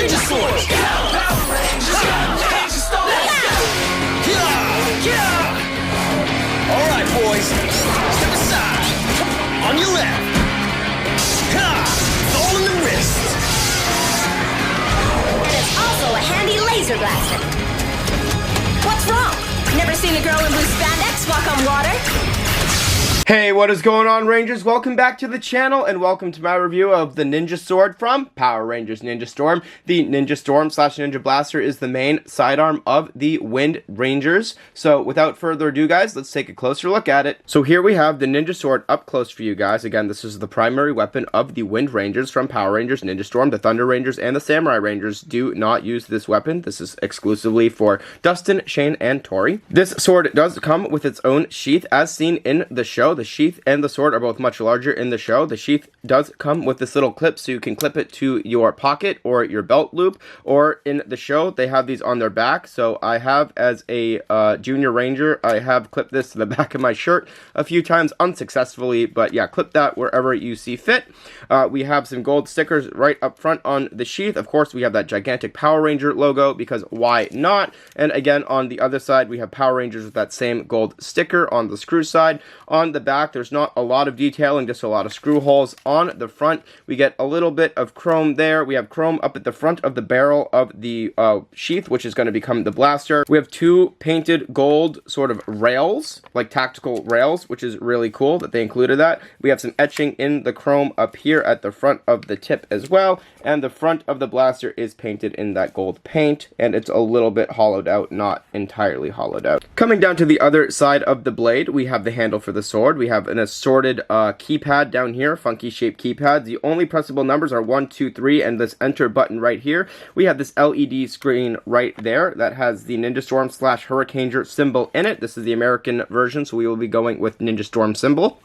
Ninja swords! Power Rangers! Ninja Alright, boys. Step aside. On your left. All in the wrist. And it's also a handy laser blaster. What's wrong? Never seen a girl in blue spandex walk on water? Hey, what is going on, Rangers? Welcome back to the channel, and welcome to my review of the Ninja Sword from Power Rangers Ninja Storm. The Ninja Storm / Ninja Blaster is the main sidearm of the Wind Rangers. So, without further ado, guys, let's take a closer look at it. So here we have the Ninja Sword up close for you guys. Again, this is the primary weapon of the Wind Rangers from Power Rangers Ninja Storm. The Thunder Rangers and the Samurai Rangers do not use this weapon. This is exclusively for Dustan, Shane, and Tori. This sword does come with its own sheath, as seen in the show. The sheath and the sword are both much larger in the show. The sheath does come with this little clip, so you can clip it to your pocket or your belt loop, or in the show they have these on their back. So I have, as a junior ranger, I have clipped this to the back of my shirt a few times unsuccessfully, but yeah, clip that wherever you see fit. We have some gold stickers right up front on the sheath. Of course, we have that gigantic Power Ranger logo, because why not? And again, on the other side, we have Power Rangers with that same gold sticker on the screw side. On the back, there's not a lot of detailing, just a lot of screw holes. On the front, we get a little bit of chrome there. We have chrome up at the front of the barrel of the sheath, which is going to become the blaster. We have two painted gold sort of rails, like tactical rails, which is really cool that they included that. We have some etching in the chrome up here at the front of the tip as well, and the front of the blaster is painted in that gold paint, and it's a little bit hollowed out, not entirely hollowed out. Coming down to the other side of the blade, we have the handle for the sword. We have an assorted keypad down here, funky shaped keypads. The only pressable numbers are 1, 2, 3, and this enter button right here. We have this LED screen right there that has the Ninja Storm / Hurricaneger symbol in it. This is the American version, so we will be going with Ninja Storm symbol.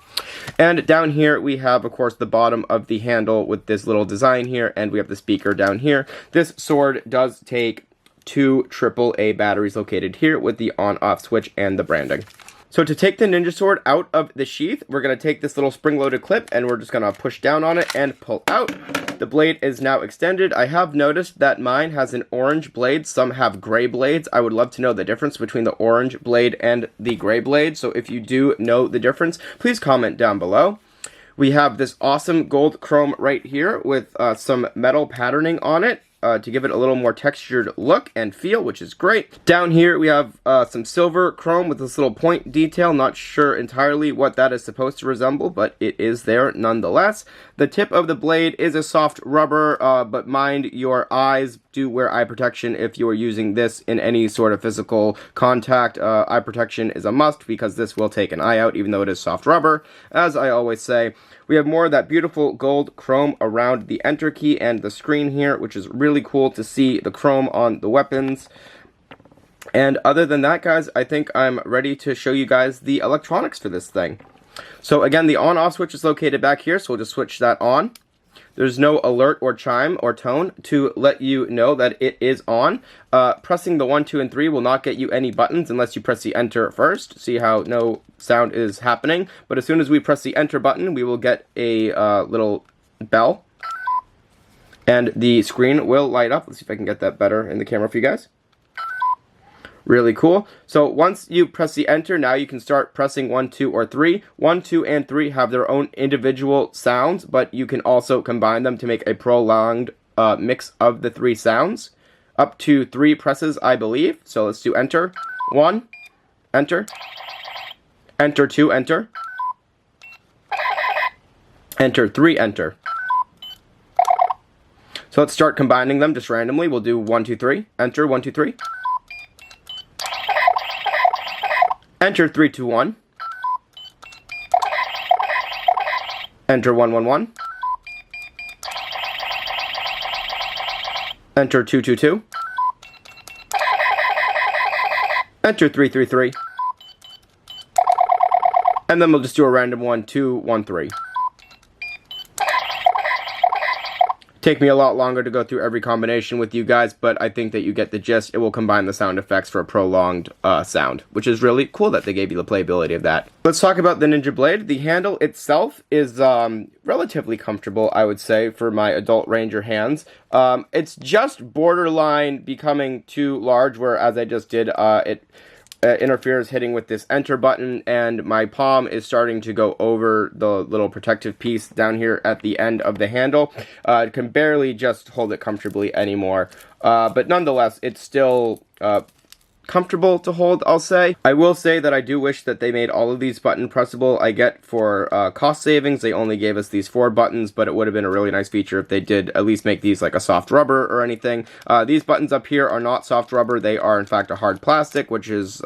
And down here we have, of course, the bottom of the handle with this little design here, and we have the speaker down here. This sword does take 2 AAA batteries located here with the on-off switch and the branding. So to take the Ninja Sword out of the sheath, we're going to take this little spring-loaded clip, and we're just going to push down on it and pull out. The blade is now extended. I have noticed that mine has an orange blade. Some have gray blades. I would love to know the difference between the orange blade and the gray blade. So if you do know the difference, please comment down below. We have this awesome gold chrome right here with some metal patterning on it, to give it a little more textured look and feel, which is great. Down here we have some silver chrome with this little point detail. Not sure entirely what that is supposed to resemble, but it is there nonetheless. The tip of the blade is a soft rubber, but mind your eyes. Do wear eye protection if you are using this in any sort of physical contact. Eye protection is a must, because this will take an eye out, even though it is soft rubber, as I always say. We have more of that beautiful gold chrome around the enter key and the screen here, which is really cool to see the chrome on the weapons. And other than that, guys, I think I'm ready to show you guys the electronics for this thing. So again, the on-off switch is located back here, so we'll just switch that on. There's no alert or chime or tone to let you know that it is on. Pressing the 1, 2, and 3 will not get you any buttons unless you press the enter first. See how no sound is happening? But as soon as we press the enter button, we will get a little bell, and the screen will light up. Let's see if I can get that better in the camera for you guys. Really cool. So once you press the enter, now you can start pressing 1, 2, or 3. 1, 2, and 3 have their own individual sounds, but you can also combine them to make a prolonged mix of the 3 sounds. Up to 3 presses, I believe. So let's do enter. 1, enter. Enter 2, enter. Enter 3, enter. So let's start combining them just randomly. We'll do 1, 2, 3. Enter 1, 2, 3. Enter 3, 2, 1. Enter 1, 1, 1. Enter 2, 2, 2. Enter 3, 3, 3. And then we'll just do a random 1, 2, 1, 3. take me a lot longer to go through every combination with you guys, but I think that you get the gist. It will combine the sound effects for a prolonged sound, which is really cool that they gave you the playability of that. Let's talk about the Ninja Blade. The handle itself is relatively comfortable, I would say, for my adult ranger hands. It's just borderline becoming too large, where as I just did, it interferes hitting with this enter button, and my palm is starting to go over the little protective piece down here at the end of the handle. I can barely just hold it comfortably anymore, but nonetheless, it's still comfortable to hold, I'll say. I will say that I do wish that they made all of these button pressable. I get for cost savings, they only gave us these 4 buttons, but it would have been a really nice feature if they did at least make these like a soft rubber or anything. These buttons up here are not soft rubber. They are in fact a hard plastic, which is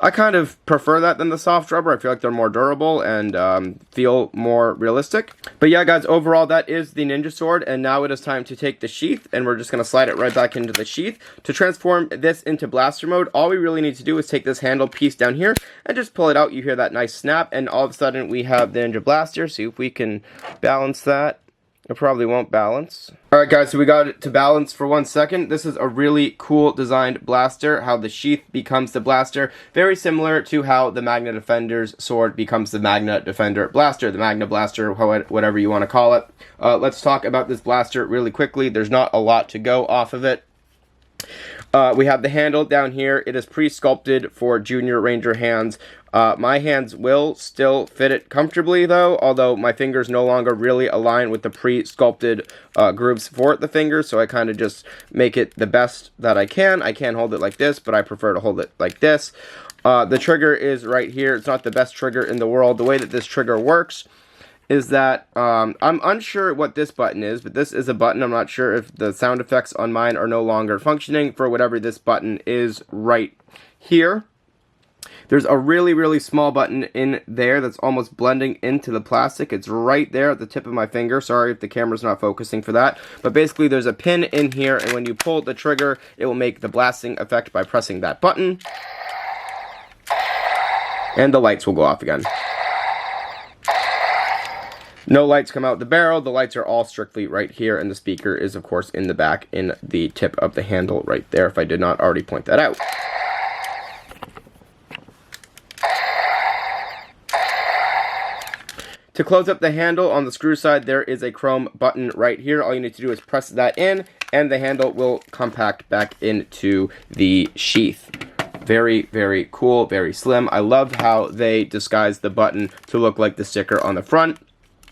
I kind of prefer that than the soft rubber. I feel like they're more durable and feel more realistic. But yeah, guys, overall, that is the Ninja Sword. And now it is time to take the sheath, and we're just going to slide it right back into the sheath. To transform this into blaster mode, all we really need to do is take this handle piece down here and just pull it out. You hear that nice snap, and all of a sudden we have the Ninja Blaster. See if we can balance that. It probably won't balance. Alright guys, so we got it to balance for 1 second. This is a really cool designed blaster, how the sheath becomes the blaster. Very similar to how the Magna Defender's sword becomes the Magna Defender blaster, the Magna Blaster, whatever you want to call it. Let's talk about this blaster really quickly. There's not a lot to go off of it. We have the handle down here. It is pre-sculpted for junior ranger hands. My hands will still fit it comfortably though, although my fingers no longer really align with the pre-sculpted grooves for the fingers, so I kind of just make it the best that I can. I can hold it like this, but I prefer to hold it like this. The trigger is right here. It's not the best trigger in the world. The way that this trigger works is that I'm unsure what this button is, but this is a button. I'm not sure if the sound effects on mine are no longer functioning for whatever this button is right here. There's a really, really small button in there that's almost blending into the plastic. It's right there at the tip of my finger. Sorry if the camera's not focusing for that. But basically, there's a pin in here, and when you pull the trigger, it will make the blasting effect by pressing that button. And the lights will go off again. No lights come out the barrel. The lights are all strictly right here, and the speaker is, of course, in the back in the tip of the handle right there, if I did not already point that out. To close up the handle on the screw side, there is a chrome button right here. All you need to do is press that in, and the handle will compact back into the sheath. Very, very cool, very slim. I love how they disguised the button to look like the sticker on the front,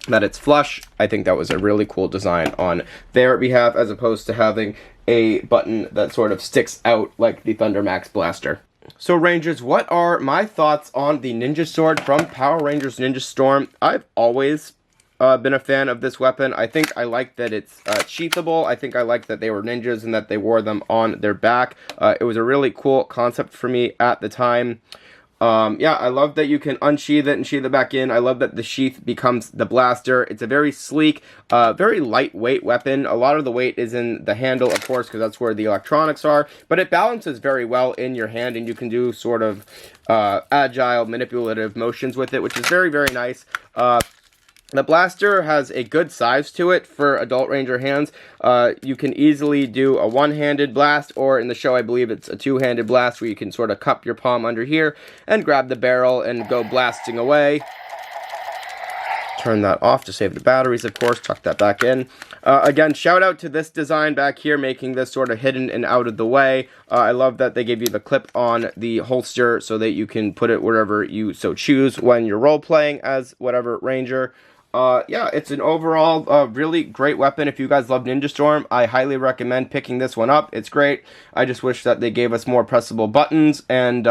that it's flush. I think that was a really cool design on their behalf, as opposed to having a button that sort of sticks out like the Thunder Max blaster. So Rangers, what are my thoughts on the Ninja Sword from Power Rangers Ninja Storm? I've always been a fan of this weapon. I think I like that it's sheathable. I think I like that they were ninjas and that they wore them on their back. It was a really cool concept for me at the time. Yeah, I love that you can unsheath it and sheath it back in. I love that the sheath becomes the blaster. It's a very sleek, very lightweight weapon. A lot of the weight is in the handle, of course, because that's where the electronics are, but it balances very well in your hand, and you can do sort of agile, manipulative motions with it, which is very, very nice. The blaster has a good size to it for adult ranger hands. You can easily do a one-handed blast, or in the show I believe it's a two-handed blast, where you can sort of cup your palm under here and grab the barrel and go blasting away. Turn that off to save the batteries, of course. Tuck that back in. Again, shout out to this design back here, making this sort of hidden and out of the way. I love that they gave you the clip on the holster so that you can put it wherever you so choose when you're role-playing as whatever ranger. Yeah, it's an overall really great weapon. If you guys love Ninja Storm, I highly recommend picking this one up. It's great. I just wish that they gave us more pressable buttons, and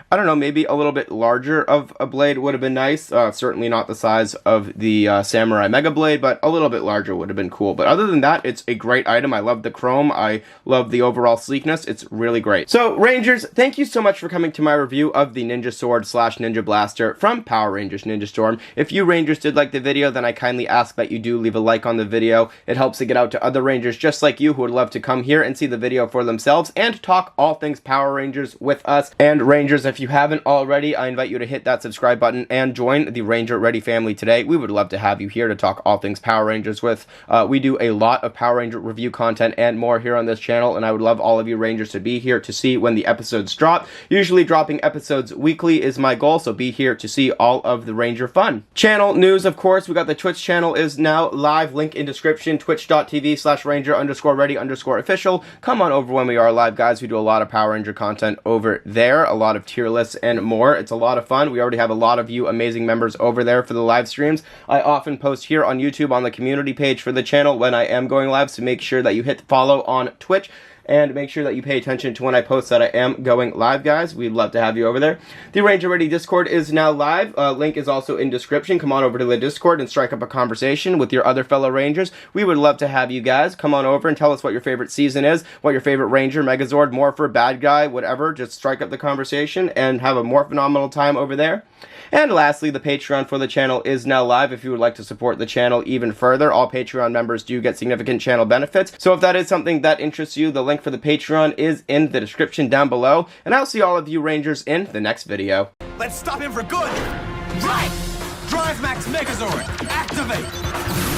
I don't know, maybe a little bit larger of a blade would have been nice. Certainly not the size of the Samurai Mega Blade, but a little bit larger would have been cool. But other than that, it's a great item. I love the chrome. I love the overall sleekness. It's really great. So, Rangers, thank you so much for coming to my review of the Ninja Sword / Ninja Blaster from Power Rangers Ninja Storm. If you Rangers did like the video, then I kindly ask that you do leave a like on the video. It helps it get out to other Rangers just like you who would love to come here and see the video for themselves and talk all things Power Rangers with us. And Rangers, if if you haven't already, I invite you to hit that subscribe button and join the Ranger Ready family today. We would love to have you here to talk all things Power Rangers with. We do a lot of Power Ranger review content and more here on this channel, and I would love all of you Rangers to be here to see when the episodes drop. Usually dropping episodes weekly is my goal, so be here to see all of the Ranger fun. Channel news, of course, we got the Twitch channel is now live, link in description, twitch.tv/ranger_ready_official. Come on over when we are live, guys. We do a lot of Power Ranger content over there, a lot of tier lists and more. It's a lot of fun. We already have a lot of you amazing members over there for the live streams. I often post here on YouTube on the community page for the channel when I am going live, so make sure that you hit follow on Twitch. And make sure that you pay attention to when I post that I am going live, guys. We'd love to have you over there. The Ranger Ready Discord is now live. Link is also in description. Come on over to the Discord and strike up a conversation with your other fellow Rangers. We would love to have you guys. Come on over and tell us what your favorite season is, what your favorite Ranger, Megazord, Morpher, bad guy, whatever. Just strike up the conversation and have a more phenomenal time over there. And lastly, the Patreon for the channel is now live. If you would like to support the channel even further, all Patreon members do get significant channel benefits. So if that is something that interests you, the link for the Patreon is in the description down below. And I'll see all of you Rangers in the next video. Let's stop him for good! Right! Drive Max Megazord! Activate!